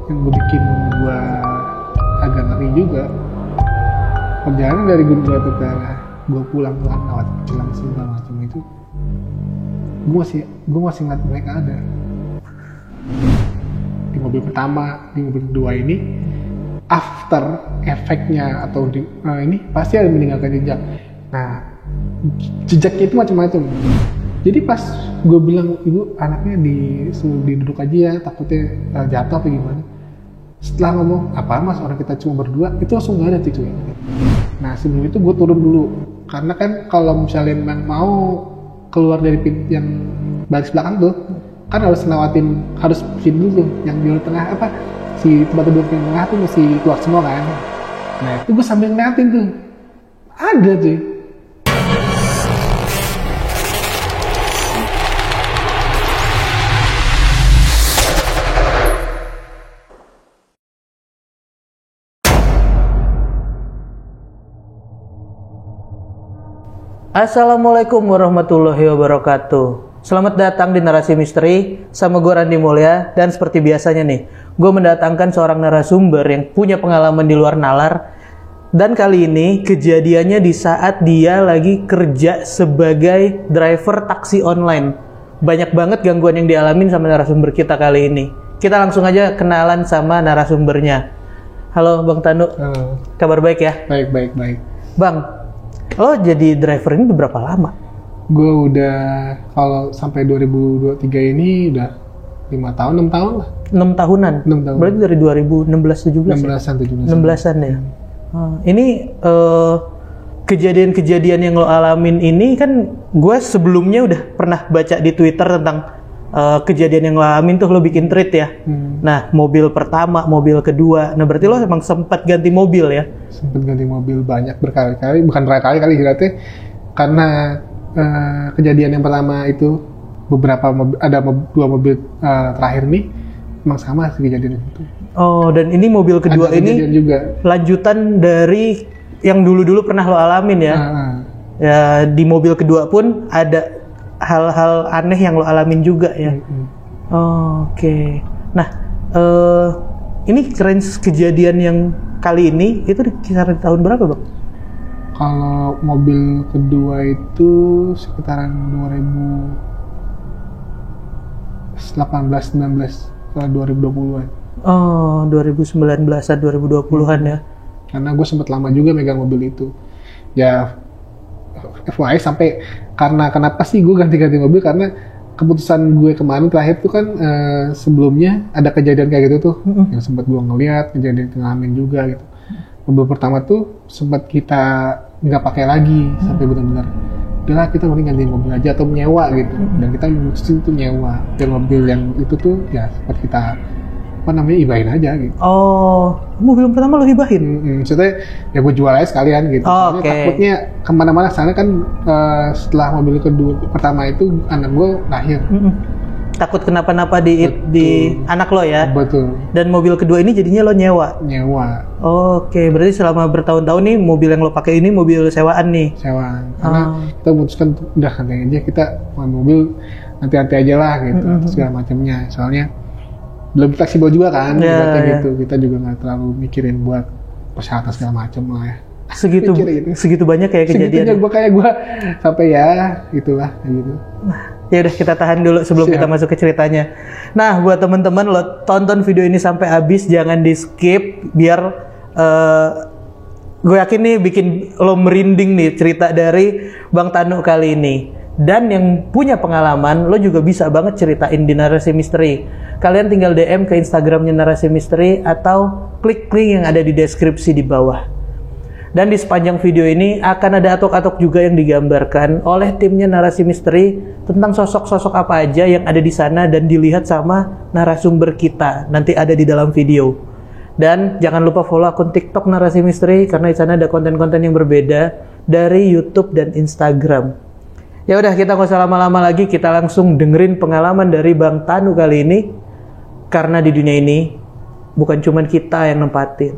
yang bikin gue agak ngeri juga, perjalanan dari Gunung Batu ke gue pulang lewat Cilang segala macam itu, gue masih ngeliat mereka ada di mobil pertama, di mobil kedua ini. After efeknya atau ini pasti ada meninggalkan jejak. Nah, jejaknya itu macam-macam. Jadi pas gue bilang, ibu anaknya duduk aja ya, takutnya jatuh apa gimana. Setelah ngomong, apa mas, orang kita cuma berdua, itu langsung gak ada tuh. Nah sebelum itu gue turun dulu, karena kan kalau misalnya memang mau keluar dari pintu yang baris belakang tuh, kan harus sini dulu tuh, yang di tengah si tempat duduk yang tengah tuh masih keluar semua kan. Nah itu gue sambil ngeliatin tuh, ada tuh. Assalamualaikum warahmatullahi wabarakatuh. Selamat datang di Narasi Misteri sama gue Randy Mulya. Dan seperti biasanya nih, gue mendatangkan seorang narasumber yang punya pengalaman di luar nalar. Dan kali ini kejadiannya di saat dia lagi kerja sebagai driver taksi online. Banyak banget gangguan yang dialamin sama narasumber kita kali ini. Kita langsung aja kenalan sama narasumbernya. Halo Bang Tanu. Halo. Kabar baik ya? Baik. Bang, lo jadi driver ini berapa lama? Gue udah, kalau sampai 2023 ini udah 5 tahun, 6 tahun lah. 6 tahunan? 6 tahun. Berarti dari 2016-17 16-an, 17-an. 16-an ya? Ini kejadian-kejadian yang lo alamin ini kan gue sebelumnya udah pernah baca di Twitter tentang kejadian yang lo alamin tuh, lo bikin tweet ya. Nah, mobil pertama, mobil kedua. Nah, berarti lo emang sempat ganti mobil ya? Sempat ganti mobil banyak berkali-kali, bukan berkali-kali berarti, karena kejadian yang pertama itu dua mobil terakhir nih emang sama sih kejadian itu. Oh, dan ini mobil kedua ini juga lanjutan dari yang dulu-dulu pernah lo alamin ya? Ya, di mobil kedua pun ada hal-hal aneh yang lo alamin juga ya? Oke. Nah, ini range kejadian yang kali ini itu di kisaran tahun berapa, Bang? Kalau mobil kedua itu sekitaran 2018-19, setelah 2020-an. Oh, 2019-an, 2020-an ya? Karena gue sempat lama juga megang mobil itu. Ya, FYI sampai, kenapa sih gue ganti-ganti mobil, karena keputusan gue kemarin terakhir tuh kan sebelumnya ada kejadian kayak gitu tuh, yang sempat gue ngeliat, kejadian ngalamin juga gitu. Mobil pertama tuh sempat kita nggak pakai lagi sampai benar-benar udahlah kita mending ganti mobil aja atau nyewa gitu, dan kita mutusin tuh nyewa, dan mobil yang itu tuh ya sempat kita hibahin aja gitu. Oh, mobil pertama lo hibahin? Maksudnya ya gue jual aja sekalian gitu. Soalnya takutnya kemana-mana, soalnya kan setelah mobil kedua pertama itu anak gue lahir. Takut kenapa-napa di anak lo ya? Betul. Dan mobil kedua ini jadinya lo nyewa? Nyewa. Oke, berarti selama bertahun-tahun nih mobil yang lo pakai ini mobil sewaan nih? Sewaan. Karena kita memutuskan udah nanti aja kita mobil nanti aja lah gitu, segala macamnya. Soalnya lebih fleksibel juga kan, gitu. Kita juga nggak terlalu mikirin buat kesehatan segala macam lah ya. Segitu banyak kayak kejadian. Kayak gue sampai ya gitulah gitu. Ya udah, kita tahan dulu sebelum kita masuk ke ceritanya. Nah, buat teman-teman, lo tonton video ini sampai habis, jangan di skip biar gue yakin nih bikin lo merinding nih cerita dari Bang Tanu kali ini. Dan yang punya pengalaman, lo juga bisa banget ceritain di Narasi Misteri. Kalian tinggal DM ke Instagramnya Narasi Misteri atau klik link yang ada di deskripsi di bawah. Dan di sepanjang video ini akan ada atok-atok juga yang digambarkan oleh timnya Narasi Misteri tentang sosok-sosok apa aja yang ada di sana dan dilihat sama narasumber kita. Nanti ada di dalam video. Dan jangan lupa follow akun TikTok Narasi Misteri karena di sana ada konten-konten yang berbeda dari YouTube dan Instagram. Ya udah, kita nggak usah lama-lama lagi, kita langsung dengerin pengalaman dari Bang Tanu kali ini. Karena di dunia ini bukan cuma kita yang nempatin.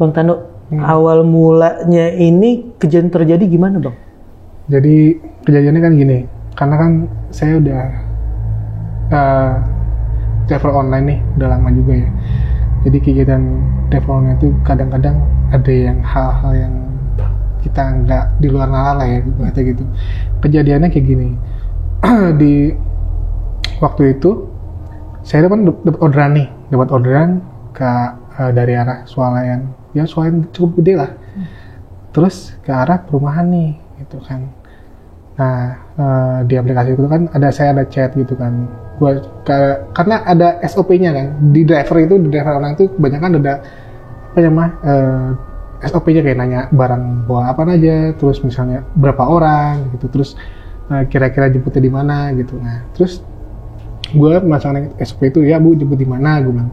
Bang Tanu, awal mulanya ini kejadian terjadi gimana Bang? Jadi kejadiannya kan gini, karena kan saya udah travel online nih, udah lama juga ya. Jadi kegiatan travel online itu kadang-kadang ada yang hal-hal yang kita nggak di luar nalar lah ya, kayak gitu. Kejadiannya kayak gini, di waktu itu saya dapat orderan ke dari arah Swalayan, ya Swalayan cukup gede lah. Terus ke arah perumahan nih, gitu kan. Nah di aplikasi itu kan saya ada chat gitu kan. Karena ada SOP-nya kan di driver online itu kebanyakan ada apa namanya SOP-nya kayak nanya barang bawa apa aja, terus misalnya berapa orang gitu, terus kira-kira jemputnya di mana gitu. Nah terus gue masang SOP itu, ya Bu jemput di mana, gue bilang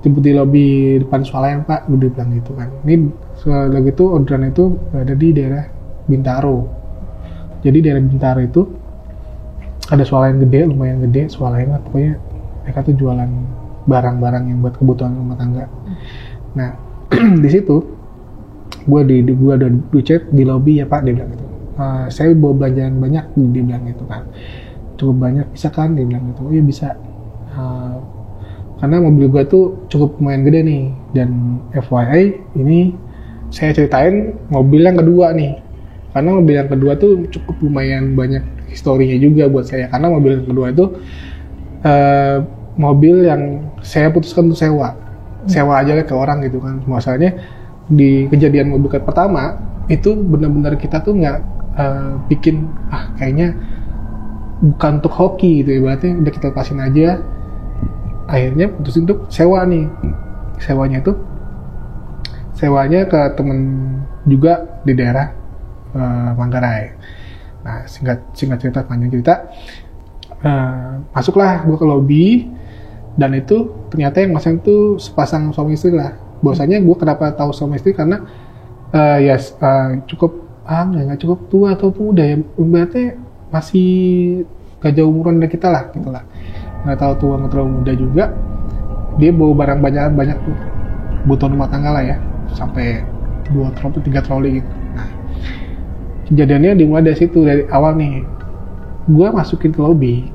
jemput di lobi depan Swalayan Pak, gue bilang gitu kan. Ini lagi itu orderan itu ada di daerah Bintaro. Jadi daerah Bintaro itu ada Swalayan gede, lumayan gede Swalayan lah, pokoknya mereka tuh jualan barang-barang yang buat kebutuhan rumah tangga. Nah di situ gue ada di chat di lobby, ya Pak, dia bilang gitu. Saya bawa belanjaan banyak, dia bilang gitu kan. Cukup banyak, bisa kan, dia bilang gitu. Oh iya bisa. Karena mobil gue tuh cukup lumayan gede nih, dan FYI ini saya ceritain mobil yang kedua nih. Karena mobil yang kedua tuh cukup lumayan banyak historinya juga buat saya. Karena mobil yang kedua itu mobil yang saya putuskan untuk sewa aja ke orang gitu kan. Masalahnya di kejadian mobil pertama itu benar-benar kita tuh nggak bikin kayaknya bukan untuk hoki gitu ya, berarti udah kita lepasin aja. Akhirnya putusin untuk sewa nih. Sewanya ke temen juga di daerah Manggarai. Nah singkat cerita, panjang cerita, masuklah gue ke lobby, dan itu ternyata yang masang tuh sepasang suami istri lah. Bahwasanya gue kenapa tahu suami istri karena cukup nggak cukup tua atau muda ya, berarti masih gak jauh umuran dari kita lah gitu lah, nggak tahu tua nggak terlalu muda juga. Dia bawa barang banyak tuh, kebutuhan rumah tangga lah ya, sampai 2-3 troli gitu. Nah kejadiannya dimulai dari situ, dari awal nih gue masukin ke lobby,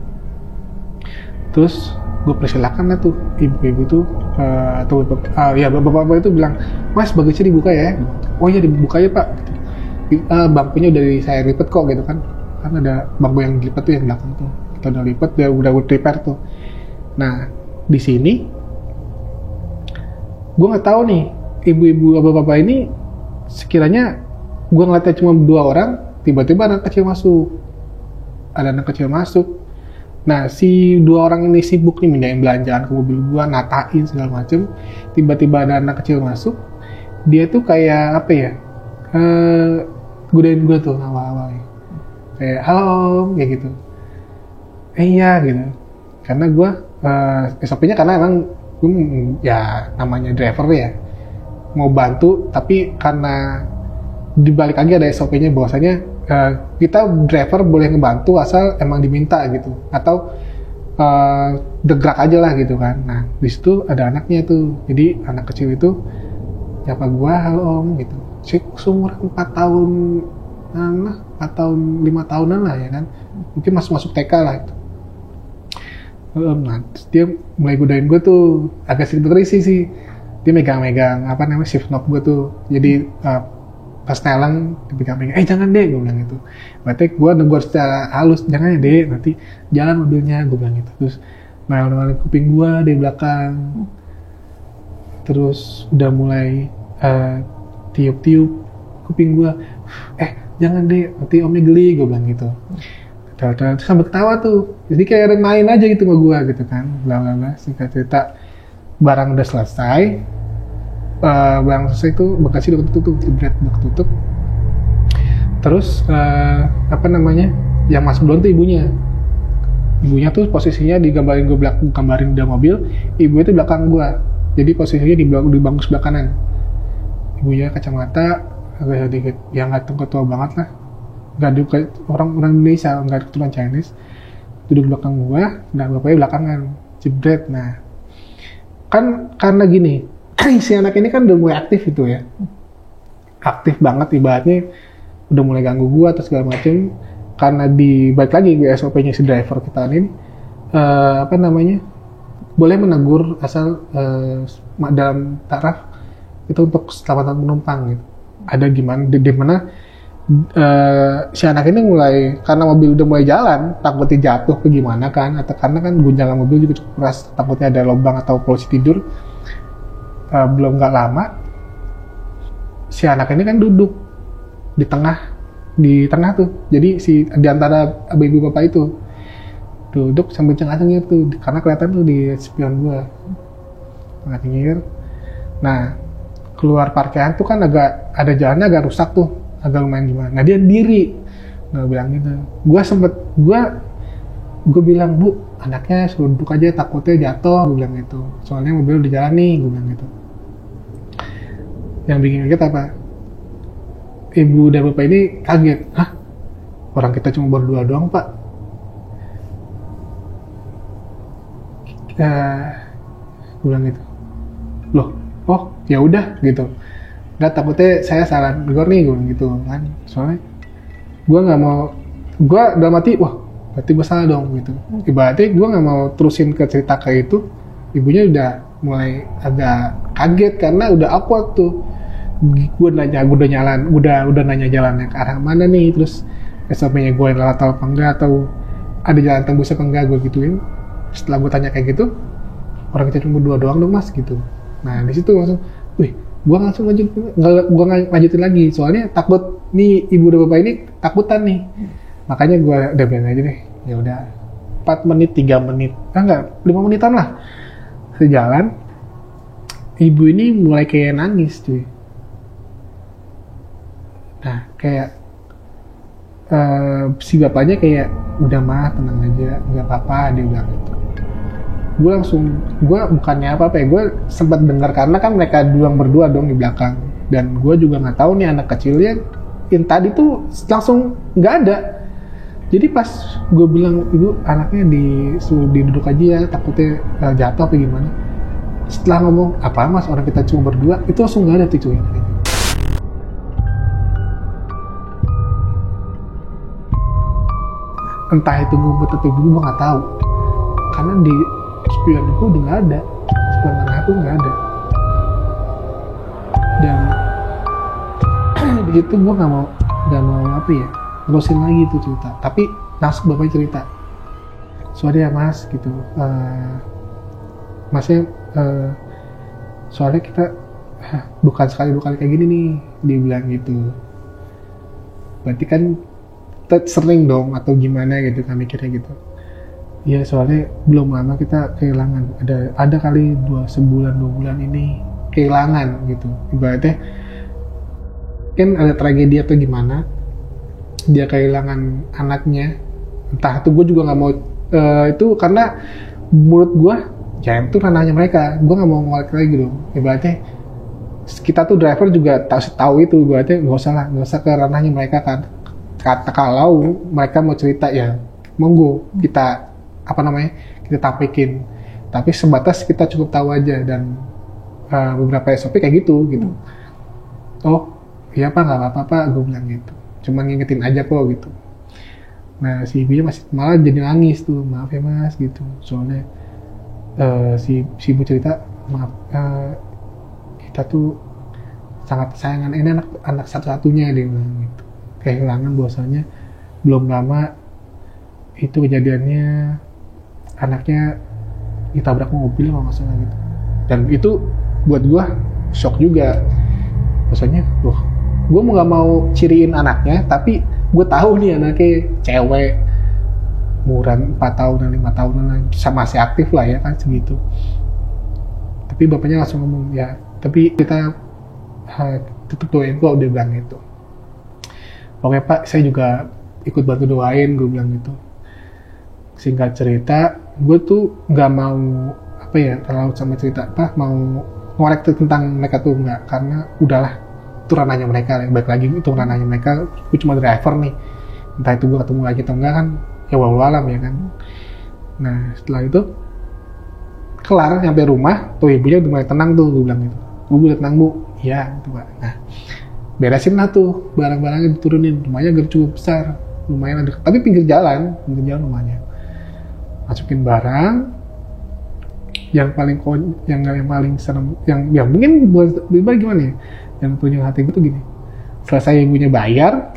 terus gue persilakan lah tuh ibu-ibu tuh atau bapak-bapak itu bilang, Mas bagusnya dibuka ya. Oh iya dibuka ya Pak. Bangkunya udah saya lipet kok gitu kan ada bangku yang dilipat tuh yang belakang tuh, kita udah lipet, udah prepare tuh. Nah di sini gue nggak tahu nih ibu-ibu bapak-bapak ini sekiranya gue ngeliatnya cuma 2 orang, tiba-tiba ada anak kecil masuk. Nah si 2 orang ini sibuk nih mindahin belanjaan ke mobil gue, natain segala macem. Tiba-tiba ada anak kecil masuk, dia tuh kayak apa ya, godain gue tuh awal-awalnya, kayak halo kayak gitu. Iya gitu, karena gue SOP-nya karena emang gue ya namanya driver ya, mau bantu, tapi karena dibalik lagi ada SOP-nya bahwasanya kita driver boleh ngebantu asal emang diminta gitu, atau degrak aja lah gitu kan. Nah di situ ada anaknya tuh, jadi anak kecil itu siapa gua, halo om gitu, seumuran 4 tahun 5 tahunan lah ya kan, mungkin masuk TK lah gitu. Nah terus dia mulai godain gue tuh, agak sedikit berisi sih, dia megang apa namanya shift knob gue tuh, jadi pas nelang dipegang-pegang, jangan deh, gue bilang gitu. Berarti gue negur secara halus, jangan ya deh, nanti jalan mobilnya, gue bilang gitu. Terus ngelak kuping gue di belakang, terus udah mulai tiup-tiup kuping gue, jangan deh, nanti omnya geli, gue bilang gitu. Terus sambil ketawa tuh, jadi kayak ada main aja gitu sama gue gitu kan, bla-bla-bla. Singkat cerita, barang udah selesai, barang selesai itu bekasnya udah ketutup. Terus yang masuk duluan tuh ibunya tuh posisinya digambarin di dalam mobil, ibunya tuh belakang gue, jadi posisinya di bangku sebelah kanan. Ibunya kacamata agak sedikit, ya nggak tua banget lah, nggak ada orang Indonesia, nggak keturunan Chinese, duduk belakang gue, dan bapaknya belakangan, jebret. Nah kan karena gini, si anak ini kan udah mulai aktif itu ya, aktif banget ibaratnya, udah mulai ganggu gua atau segala macem, karena balik lagi ke SOP-nya si driver kita ini, apa namanya, boleh menegur asal dalam taraf itu untuk keselamatan penumpang gitu. Ada gimana, di mana si anak ini mulai, karena mobil udah mulai jalan, takutnya jatuh ke gimana kan, atau karena kan guncangan mobil juga cukup keras, takutnya ada lubang atau polusi tidur. Belum nggak lama, si anak ini kan duduk di tengah tuh, jadi di antara ibu bapak itu duduk sambil cengir tuh, karena kelihatan tuh di spion gua cengir. Nah, keluar parkiran tuh kan agak ada jalannya agak rusak tuh, agak lumayan gimana. Nah dia diri, bilang gitu. Gue bilang, Bu, anaknya suruh duduk aja, takutnya jatuh, gue bilang gitu. Soalnya mobil udah jalan nih, gue bilang gitu. Yang bikin kaget apa? Ibu dan bapak ini kaget. Hah? Orang kita cuma berdua doang, Pak. Gue bilang gitu. Loh, oh ya udah gitu. Nggak, takutnya saya salah negor nih, gue gitu kan. Soalnya gue nggak mau, gue dalam hati, wah berarti gue salah dong gitu. Ibaratnya gue nggak mau terusin ke cerita kayak itu. Ibunya udah mulai agak kaget karena udah awkward tuh. Gue udah nanya jalannya ke arah mana nih, terus SOP-nya gue latah apa enggak, atau ada jalan tembus apa enggak, gue gituin. Setelah gue tanya kayak gitu, orang kita cuma berdua doang dong mas gitu. Nah di situ langsung, gue langsung lanjutin lagi, soalnya takut nih ibu dan bapak ini takutan nih. Makanya gue udah bilang aja deh, ya udah 4 menit, 3 menit, 5 menitan lah sejalan, ibu ini mulai kayak nangis cuy. Nah kayak si bapaknya kayak udah mah tenang aja, nggak apa-apa, dia bilang gitu. Gue bukannya apa-apa ya, gue sempat dengar karena kan mereka berdua dong di belakang, dan gue juga nggak tahu nih anak kecilnya yang tadi tuh langsung nggak ada. Jadi pas gue bilang, ibu anaknya duduk aja ya, takutnya jatuh apa gimana. Setelah ngomong, apa mas orang kita cuma berdua, itu langsung nggak ada tuh cuy. Entah itu ngumpet atau gue nggak tahu, karena di spion itu udah nggak ada, spion tengah itu nggak ada. Dan begitu gue nggak mau apa ya, terusin lagi tuh cerita. Tapi langsung bapaknya cerita, soalnya mas gitu, masnya soalnya kita bukan sekali 2 kali kayak gini nih, dia bilang gitu. Berarti kan sering dong atau gimana gitu kan mikirnya gitu. Ya soalnya belum lama kita kehilangan, ada kali 2 bulan ini kehilangan gitu. Ibaratnya kan ada tragedi atau gimana, dia kehilangan anaknya. Entah itu, gue juga nggak mau itu, karena menurut gue ya itu ranahnya mereka, gue nggak mau ngolek lagi dong. Ibaratnya kita tuh driver juga tahu itu, ibaratnya nggak usah ke ranahnya mereka kan. Kalau mereka mau cerita ya monggo, kita kita tapikin, tapi sebatas kita cukup tahu aja. Dan beberapa SOP kayak gitu. Oh iya pak, nggak apa-apa, gue bilang gitu, cuman ngingetin aja kok gitu. Nah si ibunya masih malah jadi nangis tuh, maaf ya mas gitu, soalnya si ibu cerita, maaf kita tuh sangat sayangan, ini anak satu-satunya, dia bilang gitu. Kehilangan bahwasanya belum lama itu kejadiannya anaknya ditabrak mobil kalau nggak salah gitu. Dan itu buat gue shock juga, maksudnya gue nggak mau ciriin anaknya, tapi gue tahu nih anaknya cewek, umuran 4 tahunan 5 tahunan masih aktif lah ya kan segitu. Tapi bapaknya langsung ngomong, ya tapi kita tutup doain kok, udah bilang gitu. Oke pak, saya juga ikut bantu doain, gue bilang gitu. Singkat cerita, gue tuh nggak mau terlalu sama cerita mau ngorek tentang mereka tuh nggak, karena udahlah itu ranahnya mereka. Baik lagi itu ranahnya mereka, gue cuma driver nih, entah itu gue ketemu lagi atau enggak kan ya walau alam ya kan. Nah setelah itu kelar nyampe rumah tuh, ibunya udah mulai tenang tuh, gue bilang gitu. Bu boleh tenang Bu, iya gitu Pak. Nah beresin lah tuh barang-barangnya diturunin, rumahnya agak cukup besar, lumayan ada, tapi pinggir jalan rumahnya. Masukin barang, yang paling serem, yang mungkin buat gimana ya, yang tunjuk hati gue tuh gini, selesai ibunya bayar,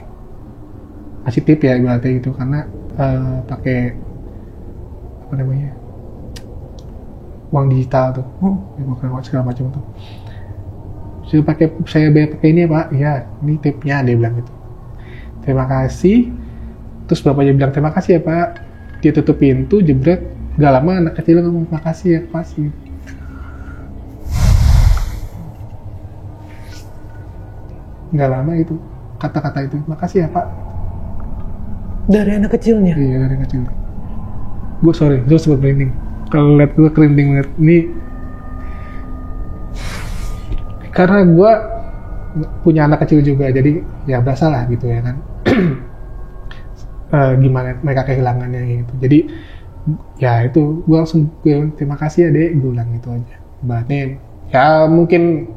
kasih tip ya ibaratnya gitu, karena pakai apa namanya uang digital tuh, segala macam tuh. Saya bayar pakai ini ya Pak, ya ini tipnya, dia bilang gitu. Terima kasih. Terus bapaknya bilang terima kasih ya Pak. Dia tutup pintu, jebret. Gak lama anak kecil ngomong makasih ya pasti. Gak lama itu kata-kata itu, makasih ya Pak. Dari anak kecilnya? Iya dari anak kecil. Gue sorry, gue sempat merinding. Kalau liat gue kerinding banget. Ini karena gue punya anak kecil juga, jadi ya berasa lah gitu ya kan. Gimana mereka kehilangannya gitu. Jadi ya itu gue langsung terima kasih ya Dek, gue bilang gitu aja. Berarti ya mungkin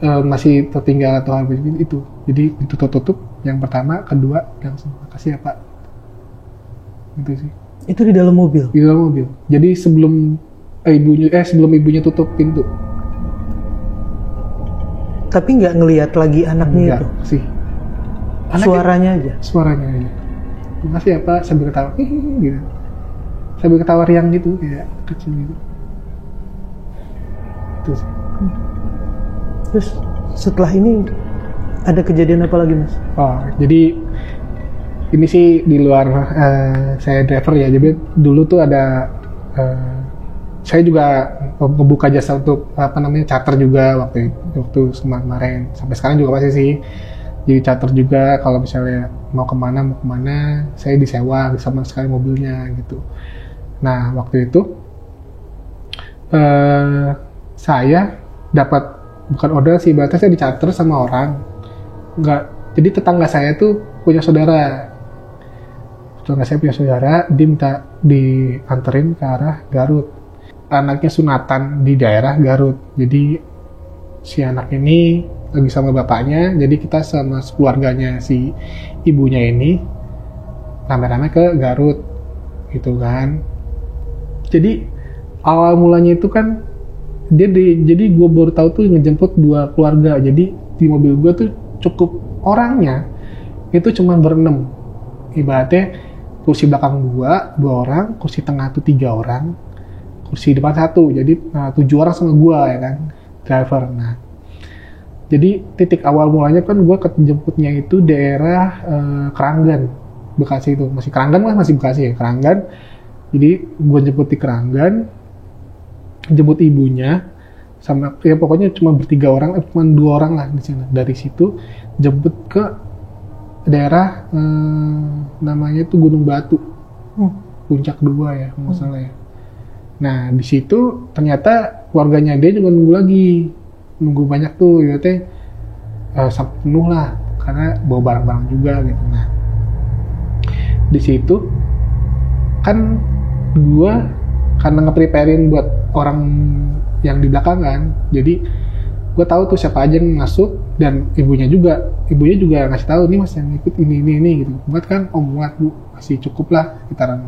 masih tertinggal atau hal itu. Jadi ditutup yang pertama, kedua langsung makasih ya Pak. Gitu sih. Itu di dalam mobil? Di dalam mobil. Jadi sebelum ibunya tutup pintu. Tapi nggak ngelihat lagi anaknya itu? Sih. Suaranya aja? Suaranya aja. Makasih ya Pak, sambil ketawa gitu. Sambil ketawa riang gitu, kayak kecil gitu. Itu sih. Terus setelah ini ada kejadian apa lagi Mas? Oh, jadi ini sih di luar saya driver ya. Jadi dulu tuh ada saya juga membuka jasa untuk charter juga waktu kemarin, sampai sekarang juga masih sih. Jadi charter juga kalau misalnya mau kemana saya disewa sama sekali mobilnya gitu. Nah waktu itu saya dapat bukan order sih, berarti saya di-charter sama orang. Jadi tetangga saya tuh punya saudara. Dia minta dianterin ke arah Garut. Anaknya sunatan di daerah Garut. Jadi si anak ini lagi sama bapaknya, jadi kita sama keluarganya si ibunya ini rame-rame ke Garut gitu kan. Jadi awal mulanya itu kan jadi gue baru tahu tuh ngejemput 2 keluarga. Jadi di mobil gue tuh cukup orangnya itu cuma berenam. Ibaratnya kursi belakang 2 orang, kursi tengah tuh 3 orang, kursi depan 1, jadi 7 orang sama gue ya kan, driver. Nah jadi titik awal mulanya kan gue kejemputnya itu daerah Keranggan, Bekasi itu. Masih Keranggan lah, masih Bekasi ya, Keranggan. Jadi gue jemput di Keranggan, jemput ibunya, sama ya pokoknya cuma bertiga orang, cuma 2 orang lah di sana. Dari situ jemput ke daerah namanya itu Gunung Batu, Puncak 2 ya, nggak salah ya. Nah di situ ternyata keluarganya dia juga nunggu banyak tuh, ya teh sampai penuh lah karena bawa barang-barang juga gitu. Nah di situ kan gua karena nge-preparein buat orang yang di belakang kan, jadi gua tahu tuh siapa aja yang masuk, dan ibunya juga ngasih tahu nih Mas yang ikut ini gitu. Muat kan? Oh muat Bu, masih cukup lah, sekitaran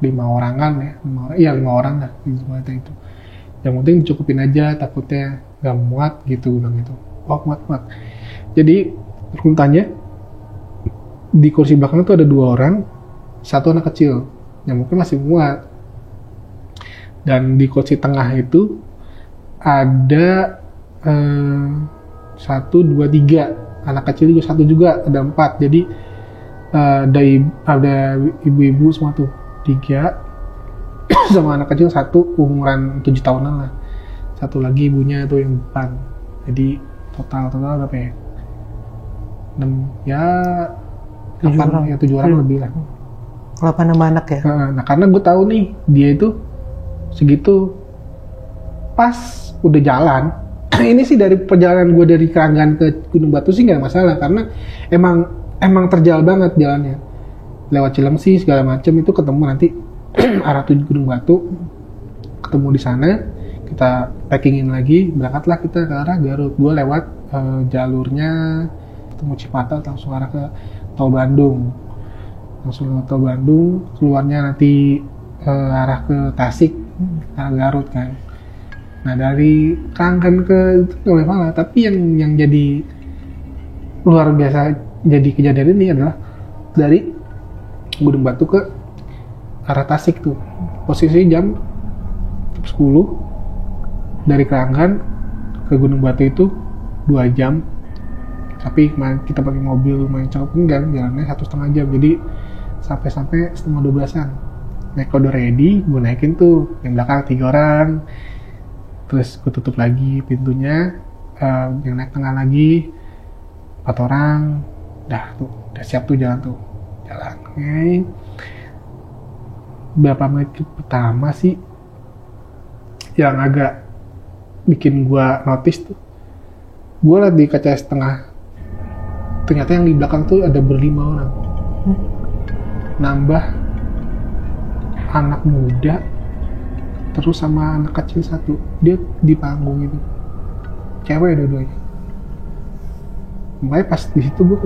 5 orangan ya, 5 orang lah itu. Yang penting dicukupin aja, takutnya gak muat gitu, bilang gitu. Oh muat. Jadi runtanya di kursi belakang itu ada 2 orang, 1 anak kecil yang mungkin masih muat. Dan di kursi tengah itu ada 1, 2, 3 anak kecil juga, 1 juga, ada 4. Jadi ada ibu-ibu semua tuh 3 sama anak kecil 1 umuran 7 tahunan lah. 1 lagi ibunya tuh yang depan. Jadi total berapa ya? 6 ya 7 orang lebih lah. 8 nama anak ya? Nah karena gue tahu nih dia itu segitu, pas udah jalan. Ini sih dari perjalanan gue dari Keranggan ke Gunung Batu sih nggak masalah, karena emang terjal banget jalannya. Lewat Cilengsi segala macam itu ketemu nanti arah tujuh Gunung Batu, ketemu di sana, kita packingin lagi, berangkatlah kita ke arah Garut. Gue lewat jalurnya ketemu Cipatat langsung arah ke tol Bandung. Langsung ke tol Bandung, keluarnya nanti arah ke Tasik, arah Garut kan. Nah dari Keranggan ke itu nggak masalah, tapi yang jadi luar biasa jadi kejadian ini adalah dari Gunung Batu ke arah Tasik tuh. Posisi jam 10 dari Keranggan ke Gunung Batu itu 2 jam, tapi kita pakai mobil main cakep enggak, jalannya 1,5 jam, jadi sampai 11:30-an. Naik udah ready, gue naikin tuh yang belakang 3 orang, terus gue tutup lagi pintunya, yang naik tengah lagi 4 orang, udah siap tuh jalan. Okay. Berapa menit pertama sih yang agak bikin gua notice tuh, gua liat di kaca setengah, ternyata yang di belakang tuh ada 5 orang, nambah anak muda, terus sama anak kecil 1, dia di panggung itu, cewek dua-duanya. Makanya pas di situ gua,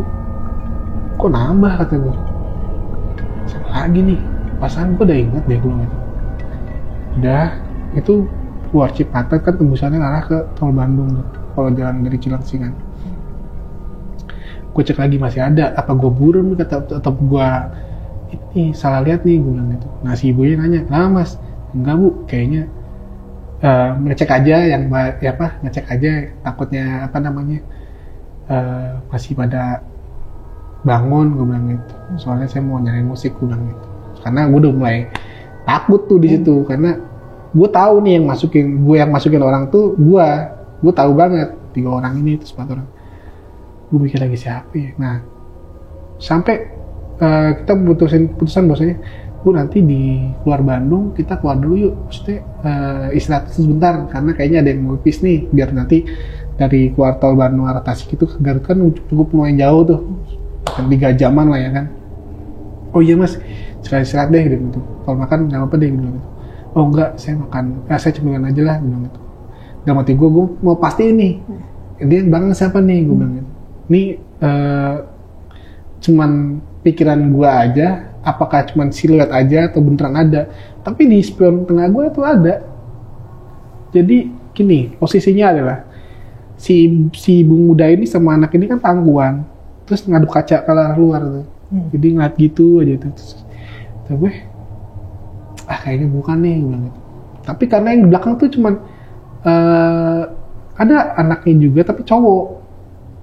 kok nambah kata gua, siapa lagi nih, pasangan gua udah inget deh gua gitu. Udah itu keluar Cipatat kan tembusannya arah ke tol Bandung tuh, kalau jalan dari Cilengsi kan. Gue cek lagi masih ada, apa gue buron atau gue ini salah lihat nih, gue bilang gitu. Nah si ibunya nanya, nah mas, enggak bu, kayaknya ngecek aja ngecek aja, takutnya masih pada bangun, gue bilang gitu. Soalnya saya mau nyari musik, gue bilang gitu. Karena gue udah mulai takut tuh di situ, karena gue tahu nih yang masukin orang tuh gue tahu banget 3 orang ini, terus 4 orang. Gue mikir lagi siapa ya. Nah sampai kita putusan bahwasanya gue nanti di keluar Bandung, kita keluar dulu yuk, maksudnya istirahat sebentar karena kayaknya ada yang mau pipis nih, biar nanti dari keluar tol Bandung arah Tasik itu ke Garut kan cukup lumayan jauh tuh, 3 jaman lah ya kan. Oh iya mas, sekali istirahat deh gitu. Kalau makan nggak apa-apa deh gitu. Oh enggak, saya makan, saya cemilan aja lah, bilang gitu. Gak mati gue mau pasti ini. Dia bang siapa nih, gue bilang gitu. Ini cuman pikiran gue aja, apakah cuman siluet aja atau beneran ada. Tapi di spion tengah gue itu ada. Jadi gini, posisinya adalah si ibu muda ini sama anak ini kan pangkuan, terus ngadep kaca ke arah luar tuh. Jadi ngeliat gitu aja tuh. Terus gue kayaknya bukan nih, bilang gitu. Tapi karena yang di belakang tuh cuman ada anaknya juga tapi cowok,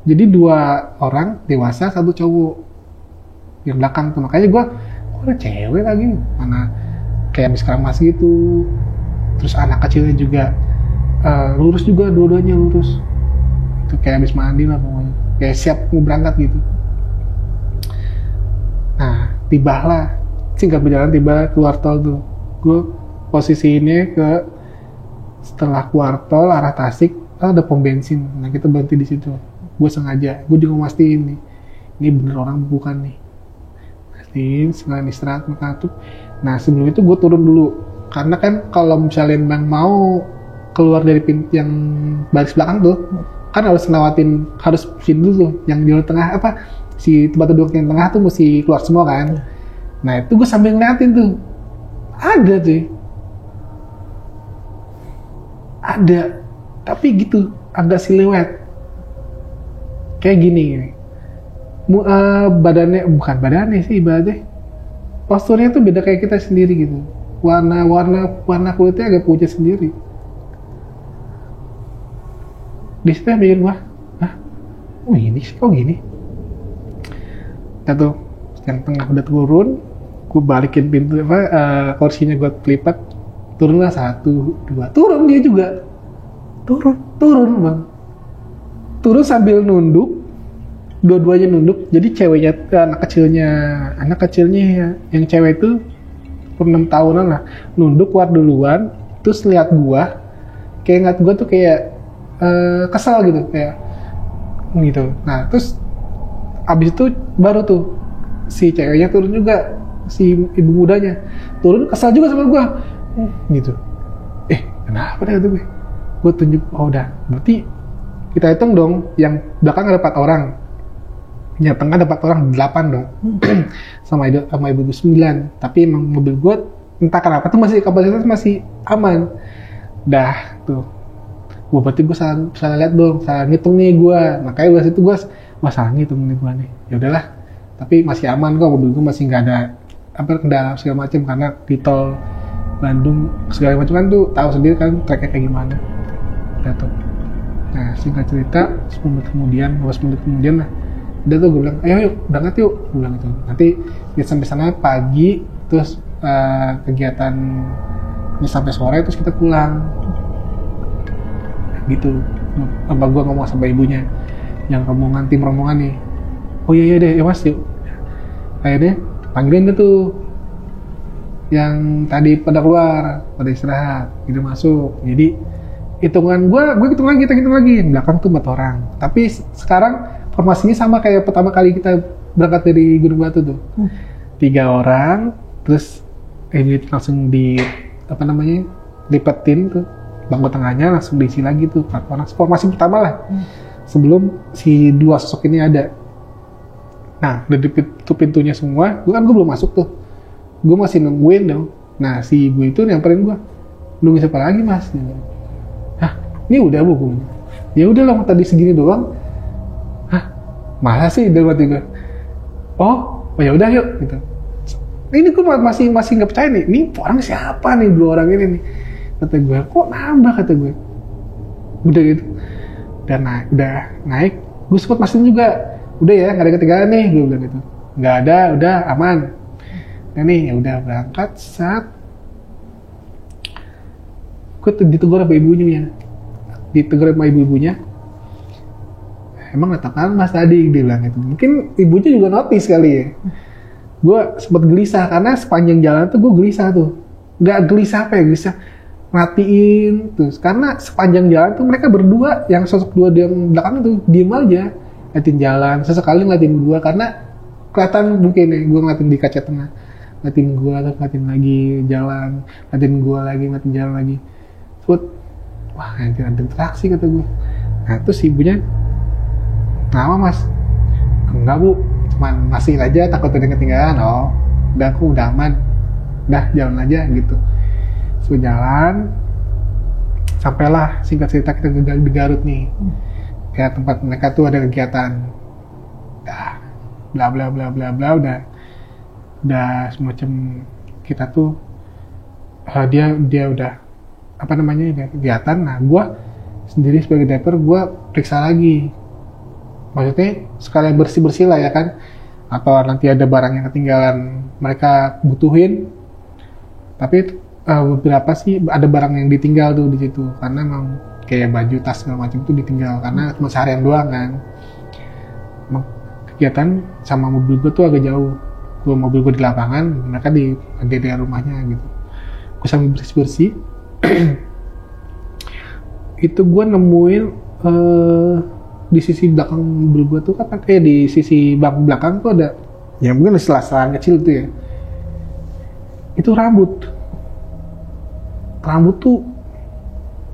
jadi 2 orang dewasa, 1 cowok yang belakang tuh. Makanya gue kok ada cewek lagi, mana kayak habis keramas gitu. Terus anak kecilnya juga lurus juga, dua-duanya lurus, itu kayak habis mandi lah pokoknya, kayak siap mau berangkat gitu. Nah tibalah, singkat berjalan, tiba keluar tol tuh. Gue posisinya setelah keluar tol arah Tasik, ada pom bensin. Nah kita berhenti di situ. Gue sengaja, gue juga mastiin nih, ini bener orang bukan nih. Mastiin, sekalian istirahat makan tuh. Nah sebelum itu gue turun dulu, karena kan kalau misalnya bang mau keluar dari pintu yang baris belakang tuh, kan harus sini dulu tuh, yang jalur tengah si tempat duduk yang tengah tuh mesti keluar semua kan. Nah itu gue sambil ngeliatin tuh, ada tapi gitu agak siluet kayak gini. Bukan badannya sih, ibaratnya posturnya tuh beda kayak kita sendiri gitu, warna kulitnya agak pucat sendiri. Di situ yang bikin gua, ini sih kok gini. Tuh yang tengah udah turun, gue balikin pintu kursinya gue lipat, turunlah 1, 2, turun dia juga, turun bang, turun sambil nunduk, dua-duanya nunduk. Jadi ceweknya, anak kecilnya yang cewek itu 6 tahunan lah, nunduk keluar duluan, terus lihat gua, kayak ngeliat gua tuh kayak kesel gitu, kayak gitu. Nah terus abis itu baru tuh si ceweknya turun juga, si ibu mudanya turun, kesal juga sama gua gitu. kenapa deh kata gue tunjuk, oh udah, berarti kita hitung dong, yang belakang ada 4 orang, yang tengah ada 4 orang, 8 dong, sama ibu 9, tapi emang mobil gue entah kenapa tuh masih kapasitas masih aman, dah tuh, gue berarti gue salah lihat dong, salah ngitung nih gue, makanya gue situ gue salah ngitung nih gue nih, ya udahlah, tapi masih aman kok, mobil gue masih nggak ada apa kendala segala macam, karena di tol Bandung segala macam kan tuh tahu sendiri kan tracknya kayak gimana. Tuh. Nah singkat cerita 10 menit kemudian, 15 menit kemudian lah, udah tuh gue bilang, ayo yuk berangkat yuk, gue bilang gitu. Nanti kita sampai sana pagi, terus kegiatan sampai sore, terus kita pulang. Gitu. Apa gue ngomong sama ibunya, yang rombongan, tim rombongan nih. Oh iya deh, ya mas yuk. Akhirnya panggilin dia tuh yang tadi pada keluar, pada istirahat, gitu masuk. Jadi hitungan gue hitung lagi, yang belakang tuh 4 orang. Tapi sekarang formasinya sama kayak pertama kali kita berangkat dari Gunung Batu tuh. 3 orang, terus langsung lipetin tuh bangku tengahnya, langsung diisi lagi tuh 4 orang. Formasi pertama lah, sebelum si 2 sosok ini ada. Nah, udah ditutup pintunya semua, gue belum masuk tuh. Gue masih nungguin dong. Nah, si ibu itu nyamperin gue, nunggu siapa lagi mas? Hah, ini udah bu? Ya udah lah, tadi segini doang. Hah, masa sih? Dalam hati gue, oh ya udah yuk gitu. Ini gue masih nggak percaya nih. Ini orang siapa nih, 2 orang ini nih? Kata gue, kok nambah, kata gue. Udah gitu. Dan udah naik, gue sempat mastiin juga. Udah ya, nggak ada ketinggalan nih, gue bilang gitu. Nggak ada, udah aman. Nah nih, ya udah berangkat saat gue ditegur sama ibunya, emang nggak tahu mas tadi, dia bilang gitu. Mungkin ibunya juga notice kali ya. Gue sempat gelisah karena sepanjang jalan tuh gue gelisah tuh. Nggak gelisah apa ya, gelisah matiin terus karena sepanjang jalan tuh mereka berdua, yang sosok 2 yang belakang tuh diem aja ngeliatin jalan, sesekali ngeliatin gue karena kelihatan mungkin ya, gue ngeliatin di kaca tengah, ngeliatin gue, terus ngeliatin lagi jalan, ngeliatin jalan lagi. Terus, wah nanti ada interaksi kata gue. Nah terus ibunya, kenapa mas? Enggak bu, cuman masih aja takut ada ketinggalan. Oh, udah aku udah aman, udah jalan aja gitu. So jalan, sampailah singkat cerita kita di Garut nih. Kayak tempat mereka tuh ada kegiatan, bla bla bla bla bla, udah semacam kita tuh dia udah ada kegiatan. Nah gue sendiri sebagai driver gue periksa lagi, maksudnya sekalian bersih lah ya kan, atau nanti ada barang yang ketinggalan mereka butuhin. Tapi beberapa sih ada barang yang ditinggal tuh di situ karena memang kayak baju, tas segala macam itu ditinggal karena cuma seharian doang kan. Kegiatan sama mobil gue tuh agak jauh. Mobil gue di lapangan, mereka di rumahnya gitu. Gue sambil bersih-bersih. Itu gue nemuin di sisi belakang mobil gue tuh kan, di sisi bak belakang tuh ada, ya mungkin sela-selaan kecil tuh ya. Itu rambut tuh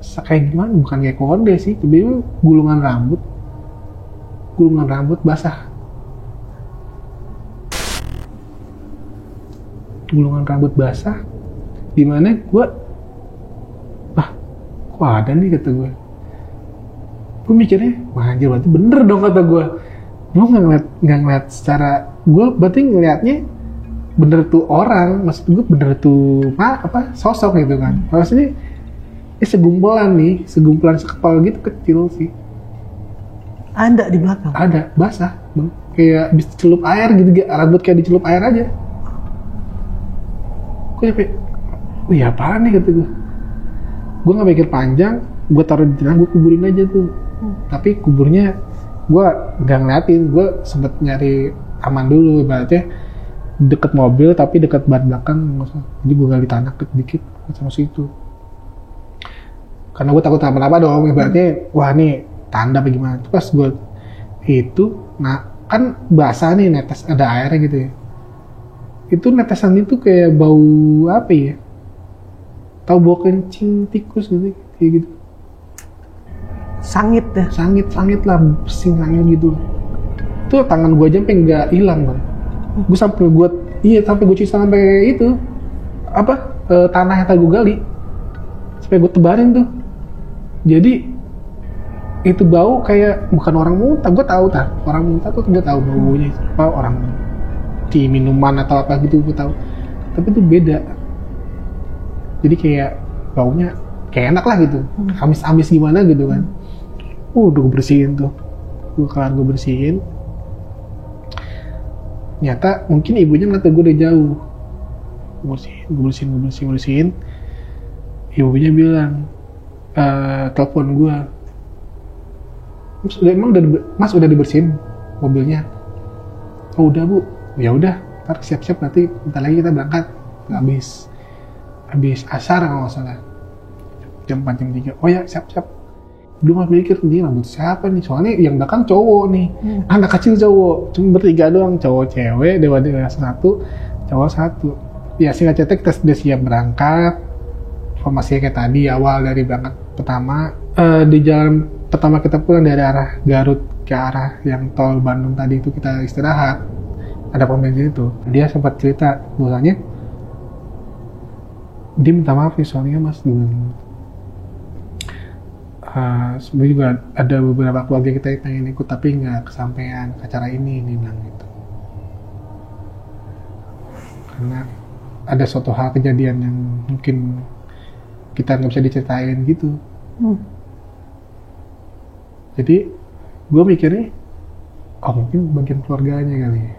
kayak gimana, bukan kayak konde sih, tapi gulungan rambut basah. Gulungan rambut basah, dimana gue, kok ada nih kata gue. Gue mikirnya, wah anjir berarti bener dong kata gue. Gue nggak ngeliat secara, gue berarti ngeliatnya bener tuh orang, maksud gue bener tuh sosok gitu kan. Maksudnya segumpulan sekepal gitu kecil sih. Ada di belakang? Ada, basah bang. Kayak habis dicelup air gitu, rambut kayak dicelup air aja. Gue sampai, wih apaan nih kata gue. Gue gak mikir panjang, gue taruh di tengah, gue kuburin aja tuh. Tapi kuburnya gue gak ngeliatin, gue sempet nyari aman dulu, ibaratnya deket mobil tapi deket ban belakang. Jadi gue gali tanah dikit sama situ. Karena gue takut apa-apa dong, ibaratnya wah nih tanda apa gimana. Pas gue itu, nah kan basah nih, netes ada airnya gitu ya. Itu netesan itu kayak bau apa ya? tahu bau kencing tikus gitu kayak gitu. Sangit ya. Sangit lah, pesing sangit gitu. Tuh tangan gue aja sampai nggak hilang bang. Gue sampai gue cuci sampai itu tanah yang tadi gue gali sampai gue tebarin tuh. Jadi itu bau kayak bukan orang muntah. Gue tahu orang muntah tuh gue tahu baunya apa orang di minuman atau apa gitu gue tahu. Tapi itu beda. Jadi kayak baunya kayak enak lah gitu, amis-amis gimana gitu kan. Udah gue bersihin tuh, gue bersihin. Nyata mungkin ibunya ngeliat gue udah jauh. Gue bersihin. Ibunya bilang, telepon gue. Mas udah dibersihin mobilnya? Oh udah bu, ya udah. Ntar siap-siap nanti bentar lagi kita berangkat. Habis asar kalau nggak salah. Jam 4 jam 3. Oh ya siap-siap. Belum harus mikir dia rambut siapa nih, soalnya yang belakang cowok nih, anak kecil cowok, cuma bertiga doang, cowok cewek, dewasa 1, cowok 1. Ya singkat cerita kita sudah siap berangkat, formasinya kayak tadi awal dari berangkat pertama. Di jalan pertama kita pulang dari arah Garut ke arah yang tol Bandung tadi itu kita istirahat, ada pom bensin itu, dia sempat cerita bahwasanya dia minta maaf nih soalnya mas dulu. Sebenarnya juga ada beberapa keluarga kita yang pengen ikut tapi nggak kesampaian ke acara ini bilang gitu. Karena ada suatu hal kejadian yang mungkin kita nggak bisa diceritain gitu. Jadi gue mikirnya, mungkin bagian keluarganya kali.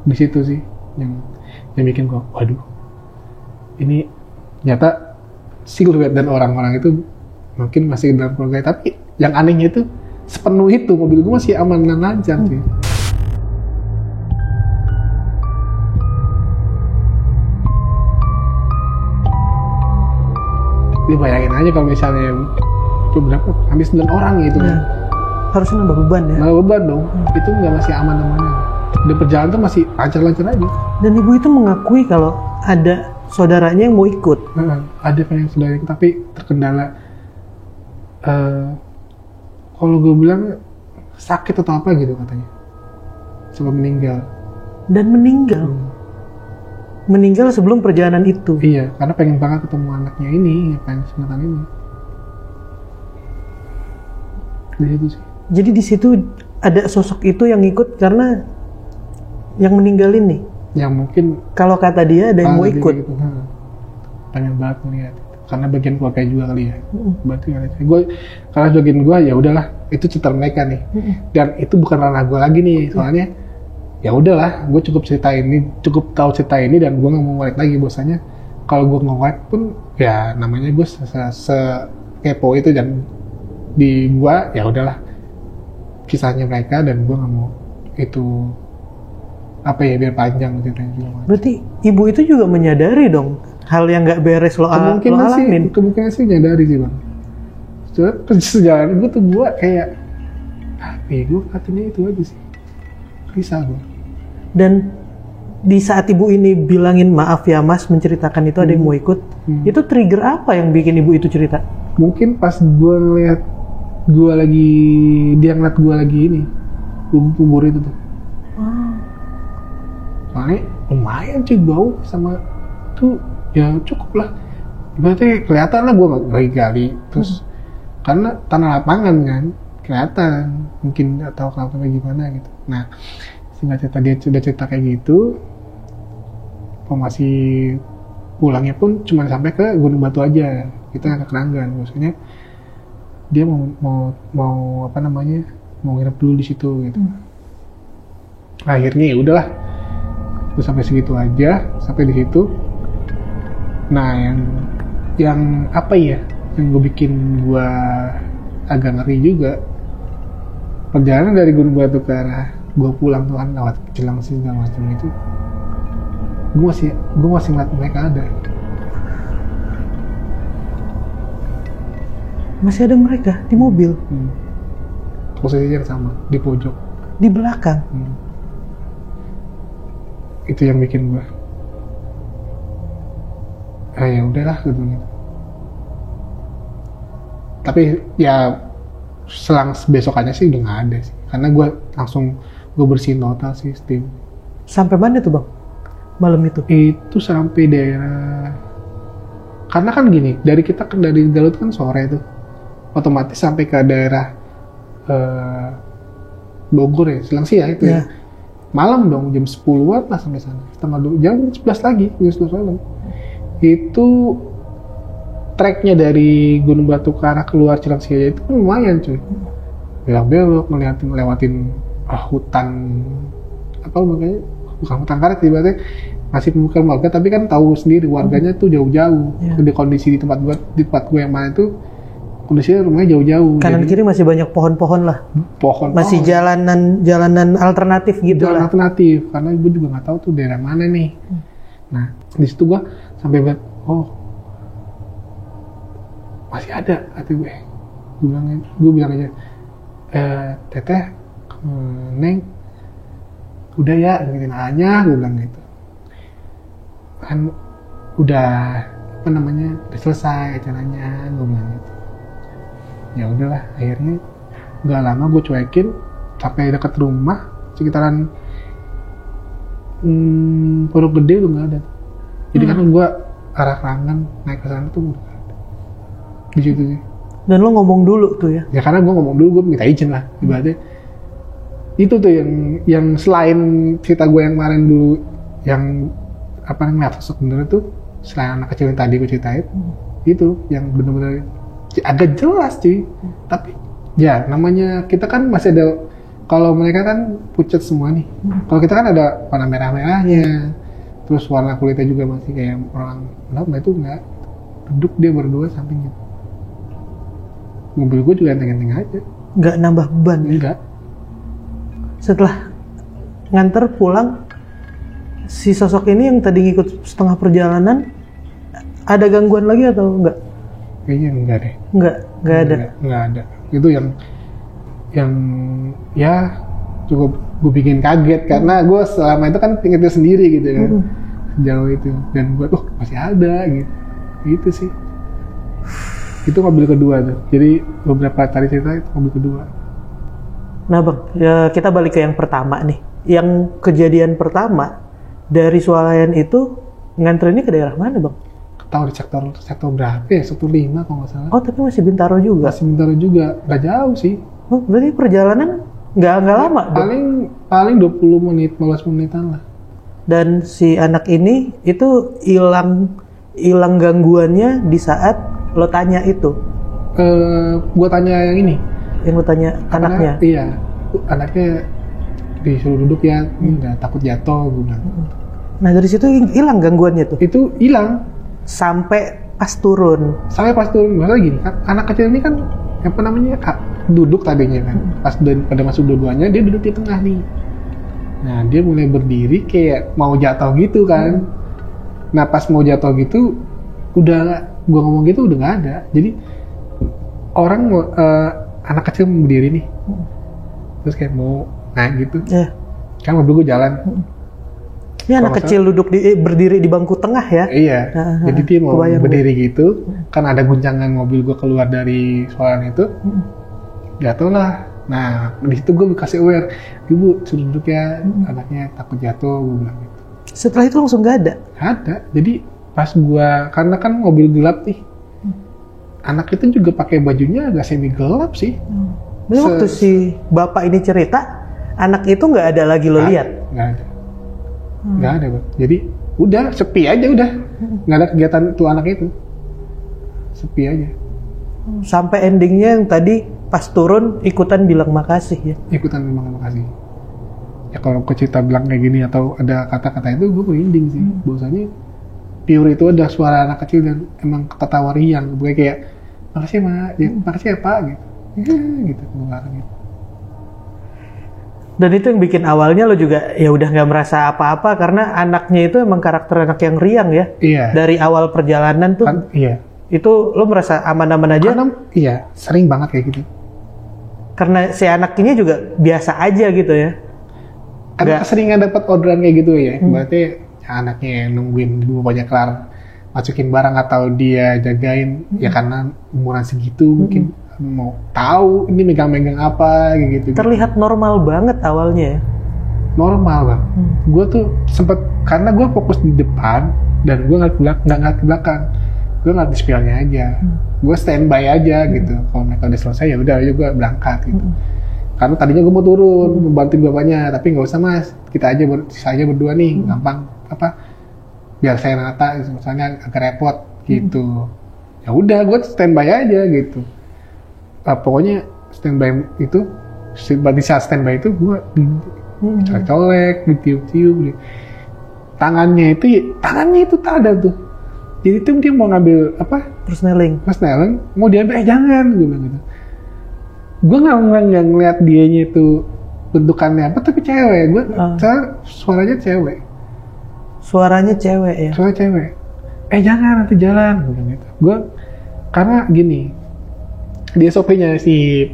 Di situ sih yang bikin gue, waduh, ini nyata siluet dan orang-orang itu mungkin masih dalam keluarga, tapi yang anehnya itu sepenuh itu mobil gue masih aman dan lancar sih. Jadi bayangin aja kalau misalnya berapa, hampir 9 orang gitu kan. Harusnya nambah beban ya? Nambah beban dong, itu nggak masih aman-amannya. Dan perjalanan tuh masih lancar-lancar aja. Dan ibu itu mengakui kalau ada saudaranya yang mau ikut. Ada yang saudaranya, tapi terkendala kalau gue bilang sakit atau apa gitu katanya, sebelum meninggal. Dan meninggal sebelum perjalanan itu. Iya, karena pengen banget ketemu anaknya ini, yang pengen sunatan ini. Di situ sih. Jadi di situ ada sosok itu yang ikut karena yang meninggal ini. Yang mungkin kalau kata dia ada yang mau ikut. Gitu, pengen banget melihat. Karena bagian keluarga juga kali ya. Berarti gue karena bagian gue ya udahlah, itu cerita mereka nih. Dan itu bukan ranah gue lagi nih, soalnya ya udahlah, gue cukup tahu cerita ini dan gue nggak mau ngorek lagi. Bahwasanya kalau gue ngorek pun ya namanya gue kepo itu, dan di gue ya udahlah kisahnya mereka, dan gue nggak mau itu biar panjang ceritanya juga. Berarti ibu itu juga menyadari dong hal yang nggak beres lo alamin. Kemungkinan sih nyadari sih bang. Sejalan gue tuh gue kayak gue katanya itu aja sih, risau gue. Dan di saat ibu ini bilangin maaf ya mas, menceritakan itu ada yang mau ikut, itu trigger apa yang bikin ibu itu cerita? Mungkin pas gue ngeliat dia ngeliat gue lagi ini kubur itu tuh. Soalnya lumayan cuy bau sama tuh, ya cukup lah. Berarti kelihatan lah gue lagi gali terus karena tanah lapangan kan kelihatan mungkin atau kalau gimana gitu. Nah singkat cerita dia sudah cerita kayak gitu, formasi pulangnya pun cuma sampai ke Gunung Batu aja, kita nggak ke Keranggan. Maksudnya dia mau nginep dulu di situ gitu. Akhirnya ya udahlah, terus sampai segitu aja, sampai di situ. Nah yang apa ya yang bikin gue agak ngeri juga, perjalanan dari Gunung Batu ke arah gue pulang tuh kan lewat Cilengsi segala macam itu, gue masih ngeliat mereka ada. Masih ada mereka di mobil. Posisinya yang sama di pojok, di belakang. Itu yang bikin gue ya udahlah gitu. Tapi ya selang besokannya sih udah nggak ada sih, karena gue bersihin total sih Steam. Sampai mana tuh bang malam itu? Itu sampai daerah, karena kan gini, dari Garut kan sore tuh, otomatis sampai ke daerah Bogor ya, Selang Siang itu ya. Malam dong, jam 10-an lah sampai sana, jam 11 lagi, jam 11 malam. Itu treknya dari Gunung Batu ke arah keluar Cilangsia itu kan lumayan cuy. Belok-belok, lewatin hutan, apa makanya, bukan hutan karet, ibaratnya masih pemukiman warga, tapi kan tahu sendiri warganya tuh jauh-jauh. Di kondisi di tempat gue yang mana itu kondisinya rumahnya jauh-jauh. Kanan kiri masih banyak pohon-pohon lah. Masih jalanan alternatif gitu jalan lah. Alternatif, karena gue juga nggak tahu tuh daerah mana nih. Nah di situ gue sampai lihat, masih ada, hati gue. Gue bilang aja, teteh, neng, udah ya, ngikutin aja, gue bilang gitu. Kan udah udah selesai acaranya, gue bilang gitu. Ya udahlah, akhirnya nggak lama gue cuekin sampai dekat rumah sekitaran Pondok Gede tuh nggak ada. Jadi kan gue arah Rangan naik ke sana tuh nggak ada di situ sih. Dan lo ngomong dulu tuh ya? Ya karena gue ngomong dulu, gue minta izin lah ibaratnya. Itu tuh yang selain cerita gue yang kemarin dulu yang apa namanya sosok bener tuh, selain anak kecil yang tadi gue ceritain, itu yang bener-bener agak jelas cuy. Tapi ya namanya kita kan masih ada, kalau mereka kan pucat semua nih, kalau kita kan ada warna merah-merahnya, terus warna kulitnya juga masih kayak orang lama, itu enggak, duduk dia berdua sampingnya. Mobil gue juga enteng-enteng aja, nggak nambah beban? Enggak. Setelah nganter pulang, si sosok ini yang tadi ngikut setengah perjalanan, ada gangguan lagi atau enggak? Kayaknya enggak deh. Enggak ada. Enggak ada. Itu yang ya cukup gue bikin kaget, karena gue selama itu kan tinggal sendiri gitu kan, jauh itu, dan gue masih ada gitu. Itu sih. Itu mobil kedua tuh. Jadi beberapa kali cerita itu mobil kedua. Nah bang, ya kita balik ke yang pertama nih. Yang kejadian pertama dari Swalayan itu nganterinnya ke daerah mana bang? Tahu di sektor berapa ya? Sektor 5 kalau nggak salah. Oh tapi masih Bintaro juga? Masih Bintaro juga, nggak jauh sih. Oh, berarti perjalanan nggak lama dong? Paling 20 menit, 15 menitan lah. Dan si anak ini itu hilang gangguannya di saat lo tanya itu? Gua tanya yang ini. Yang lo tanya anaknya? Iya, anaknya disuruh duduk ya, nggak takut jatuh, gue bilang. Nah dari situ hilang gangguannya tuh? Itu hilang. Sampai pas turun? Sampai pas turun, maksudnya gini, kan anak kecil ini kan, apa namanya, duduk tadinya kan. Pas pada masuk dua-duanya, dia duduk di tengah nih. Nah dia mulai berdiri kayak mau jatuh gitu kan. Nah pas mau jatuh gitu, udah gua ngomong gitu udah nggak ada. Jadi orang anak kecil berdiri nih, terus kayak mau naik gitu, kan mobil gua jalan. Ini anak kecil duduk berdiri di bangku tengah ya? Iya. Jadi dia mau berdiri gitu, kan ada guncangan mobil gua keluar dari Swalayan itu, jatuh lah. Nah di situ gua kasih aware, ibu suruh duduk ya, anaknya takut jatuh, gua bilang gitu. Setelah itu langsung nggak ada? Ada. Jadi pas gua, karena kan mobil gelap nih, anak itu juga pakai bajunya agak semi gelap sih. Jadi waktu si bapak ini cerita, anak itu nggak ada lagi lo lihat? Nggak ada. Nggak ada, Bang. Jadi udah sepi aja udah. Nggak ada kegiatan tuh anak itu. Sepi aja. Sampai endingnya yang tadi pas turun ikutan bilang makasih ya? Ikutan bilang makasih. Ya kalau ke cerita bilang kayak gini atau ada kata-kata itu gue merinding sih. Bahwasanya pure itu ada suara anak kecil dan emang ketawa riang. Bukan kayak makasih mak, ya, makasih ya pak gitu. Gitu keluar gitu. Dan itu yang bikin awalnya lo juga ya udah nggak merasa apa-apa karena anaknya itu emang karakter anak yang riang ya. Iya. Dari awal perjalanan tuh. Iya. Itu lo merasa aman-aman aja? Karena iya, sering banget kayak gitu. Karena si anak ini juga biasa aja gitu ya. Karena seringan dapat orderan kayak gitu ya. Berarti ya, anaknya yang nungguin bapaknya kelar masukin barang atau dia jagain ya karena umuran segitu mungkin mau tahu ini megang-megang apa gitu. Terlihat normal banget awalnya ya. Normal bang. Gue tuh sempet karena gue fokus di depan dan gue nggak ngeliat ke belakang. Gue ngeliat di spionnya aja. Gue standby aja gitu. Kalau mereka udah selesai ya udah gue berangkat gitu. Karena tadinya gue mau turun membantuin bapaknya, tapi nggak usah mas, kita aja berdua nih, gampang biar saya nata, misalnya agak repot gitu. Ya udah gue standby aja gitu. Pokoknya standby itu di saat standby itu gue colek, ditiup-tiup, tangannya itu tak ada tuh. Jadi tuh dia mau ngambil persneling, mau diambil jangan gue bilang gitu. Gue nggak ngeliat dianya itu bentukannya apa tapi cewek. Gue suaranya cewek. Suara cewek. Jangan nanti jalan gue bilang gitu. Gue karena gini di SOP-nya si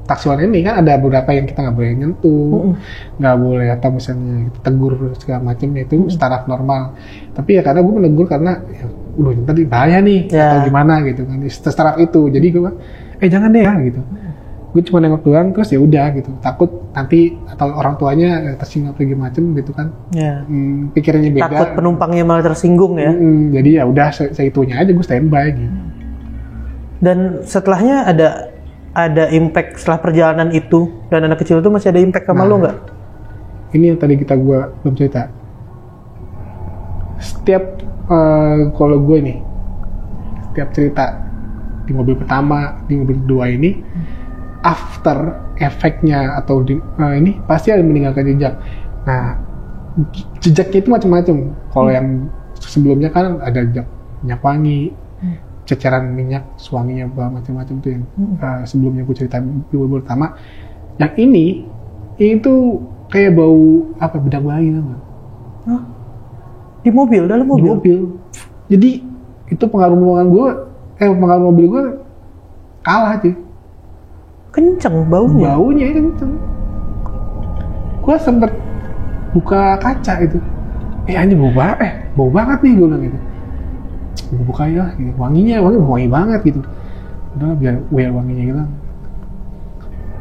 taksiwan ini kan ada beberapa yang kita nggak boleh nyentuh, nggak boleh atau misalnya kita tegur segala macamnya itu staraf normal. Tapi ya karena gue menegur karena ya, tadi bahaya nih atau gimana gitu kan staraf itu. Jadi gue jangan deh ya gitu. Gue cuma nengok doang terus ya udah gitu. Takut nanti atau orang tuanya tersinggung atau gimana macam gitu kan. Pikirannya beda. Takut penumpangnya malah tersinggung ya. Jadi ya udah segitunya aja gue standby gitu. Dan setelahnya ada impact setelah perjalanan itu dan anak kecil itu masih ada impact sama lo nggak? Ini yang tadi gue belum cerita. Setiap kalau gue nih, setiap cerita di mobil pertama, di mobil kedua ini, after efeknya atau ini pasti ada meninggalkan jejak. Nah, jejaknya itu macam-macam. Kalau yang sebelumnya kan ada jejak minyak wangi, ceceran minyak, suaminya macam-macam tuh yang sebelumnya gue cerita di mobil pertama. Yang ini itu kayak bau bedak bayi namanya. Di mobil, dalam mobil? Di mobil. Jadi itu pengaruh mobil gue kalah sih. Kenceng baunya? Baunya kenceng. Gue sempet buka kaca itu. Anjir bau banget nih gue bilang gitu. Gue buka ya, gitu. wangi banget gitu. Udah biar wanginya hilang.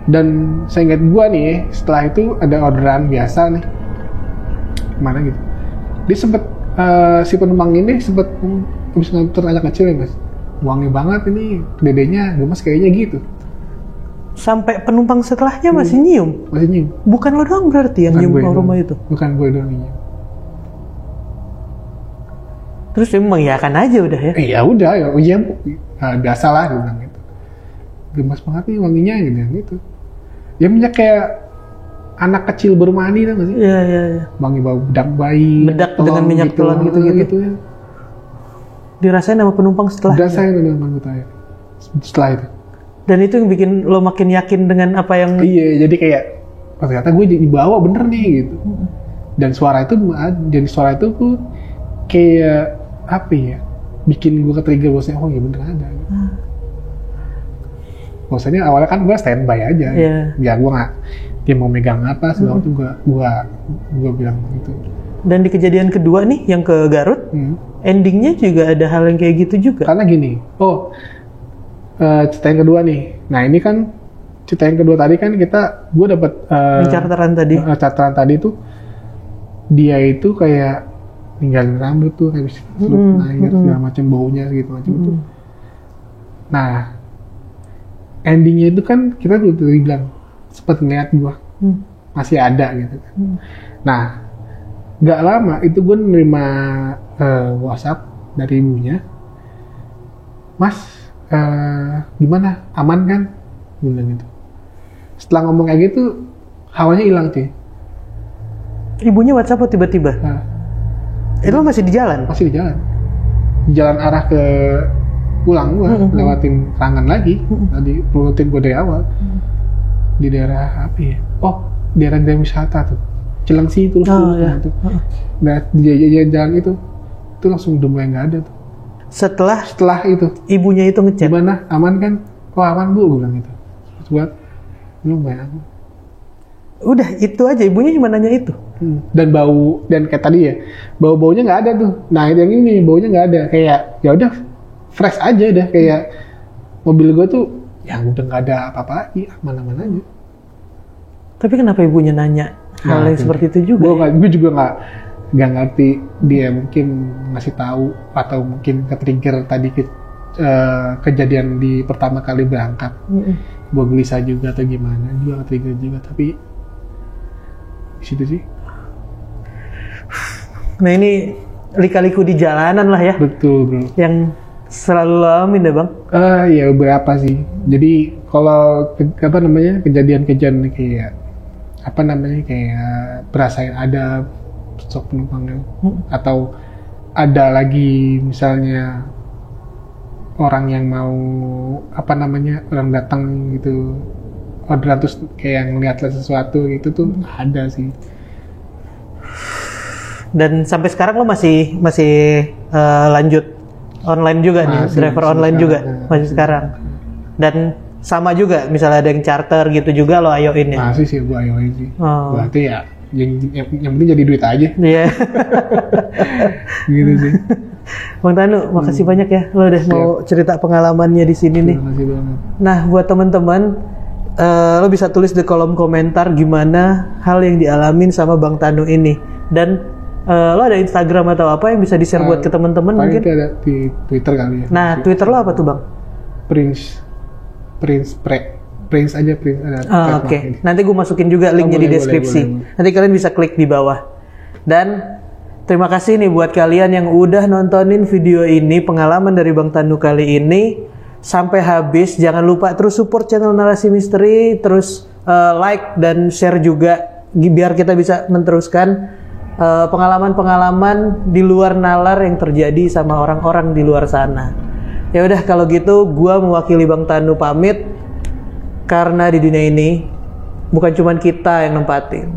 Dan saya ingat gue nih, setelah itu ada orderan biasa nih. Kemana gitu. Dia sempet, si penumpang ini sempet habis nganter anak kecil ya mas. Wangi banget ini, dedenya gemes kayaknya gitu. Sampai penumpang setelahnya masih nyium? Masih nyium. Bukan lo doang berarti yang nyium aroma itu? Bukan gue doang nyium. Terus dia mengiyakan aja udah ya? Ya udah, biasa lah gue bilang gitu. Gemes banget nih wanginya gitu. Ya minyak kayak anak kecil bermani tau gak sih? Iya. Wangi bau bedak bayi. Bedak dengan minyak telon gitu. Ya. Dirasain sama penumpang setelah? Dirasain sama penumpang setelah itu. Dan itu yang bikin lo makin yakin dengan apa yang... Iya, jadi kayak ternyata gue dibawa bener nih gitu. Dan suara itu tuh kayak bikin gue ke-trigger bahwasanya ya bener ada. Bahwasanya awalnya kan gue standby aja. Ya gue nggak, dia mau megang apa segala itu gue bilang gitu. Dan di kejadian kedua nih yang ke Garut, endingnya juga ada hal yang kayak gitu juga. Karena gini, cerita yang kedua nih. Nah ini kan cerita yang kedua tadi kan gue dapat charteran tadi tuh dia itu kayak ninggalin rambut tuh habis segala macam baunya gitu macam itu. Nah endingnya itu kan kita tuh bilang sempat ngeliat gue masih ada gitu kan. Nah nggak lama itu gue nerima WhatsApp dari ibunya, mas gimana aman kan, gue bilang gitu. Setelah ngomong kayak gitu hawanya hilang cuy. Ibunya WhatsApp tiba-tiba? Itu masih di jalan? Masih di jalan. Di jalan arah ke pulang gua, lewatin Rangan lagi. Tadi rutin gua dari awal. Di daerah daerah wisata tuh. Cilengsi itu tuh. Nah, di jalan itu langsung udah mulai nggak ada tuh. Setelah itu. Ibunya itu ngechat. Gimana? Aman kan? Aman bu, gua bilang gitu. Terus buat lu bayang. Udah itu aja, ibunya cuma nanya itu. Dan bau, dan kayak tadi ya, baunya nggak ada tuh. Nah yang ini baunya nggak ada, kayak ya udah fresh aja dah, kayak mobil gue tuh yang udah nggak ada apa-apa lagi, aman-aman aja. Tapi kenapa ibunya nanya hal yang seperti itu juga? Gue juga nggak ngerti, dia mungkin ngasih tahu atau mungkin ke-trigger tadi kejadian di pertama kali berangkat. Gue gelisah juga atau gimana, juga ke-trigger juga, tapi di situ sih. Nah ini lika-liku di jalanan lah ya. Betul bro. Yang selalu lo alamin ya bang? Ya beberapa sih. Jadi kalau kejadian-kejadian kayak kayak berasain ada sosok penumpangnya, atau ada lagi misalnya orang yang mau orang datang gitu, orderan terus kayak ngeliat sesuatu gitu tuh ada sih. Dan sampai sekarang lo masih lanjut online juga nih, driver online juga masih sekarang. Dan sama juga, misalnya ada yang charter gitu juga lo ayoin ya? Masih sih, gue ayoin sih. Berarti ya yang penting jadi duit aja. Iya. Gitu sih. Bang Tanu, makasih banyak ya lo udah mau cerita pengalamannya di sini nih. Terima kasih banget. Nah, buat teman-teman, lo bisa tulis di kolom komentar gimana hal yang dialamin sama Bang Tanu ini. Dan lo ada Instagram atau apa yang bisa di-share buat ke teman-teman mungkin? Paling ada di Twitter kali ya. Nah, Twitter lo apa tuh Bang? Prince ada. Oke. Nanti gue masukin juga linknya di deskripsi. Boleh. Nanti kalian bisa klik di bawah. Dan terima kasih nih buat kalian yang udah nontonin video ini, pengalaman dari Bang Tanu kali ini sampai habis. Jangan lupa terus support channel Narasi Misteri, terus like dan share juga biar kita bisa meneruskan pengalaman-pengalaman di luar nalar yang terjadi sama orang-orang di luar sana. Ya udah kalau gitu gua mewakili Bang Tanu pamit, karena di dunia ini bukan cuma kita yang nempatin,